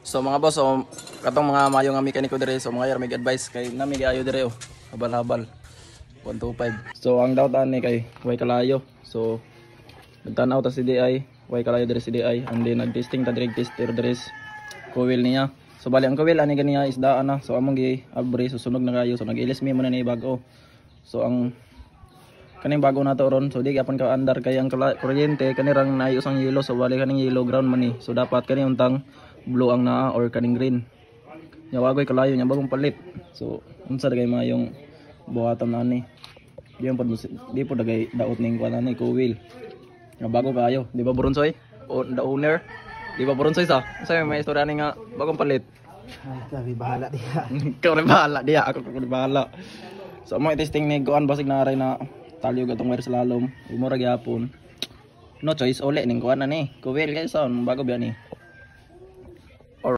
So mga boss, so katong mga mayo nga mekaniko dire, so mga may advice kay nami ayo dire oh. Habal-habal. 125. So ang daw ani kay way kalayo. So nagtanaw ta si DI, way kalayo dire si DI, and then nag-testing ta direct tester dire coil niya. So bali ang coil ani ganiya isdaan na. So among gi abre susunog na kayo. So nag-ilis mi muna ni bago. So ang kaning bago nato ron, so di gyapon ka andar kay ang kuryente kanirang naayos ang yelo, so bali kaning yellow ground man ni. So dapat kani untang blue ang naa or kaning green. Nya wagoy kalayo nya bagong palit. So unsa dagay mayong buhaton nani. Diyan pod di po dagay daot ning kuan ani coil. Nga bago kayo, di ba Buronsoy? O the owner. Di ba Buronsoy sa? Sa may istorya ni nga bagong palit. Ay, kami bahala diha. Ikaw rin bahala diha, ako rin bahala. So mo testing ni kuan basig na aray na talyo gatong wire slalom. Imura gyapon. No choice uli ning kuan ani. Coil kay son bago biya ni.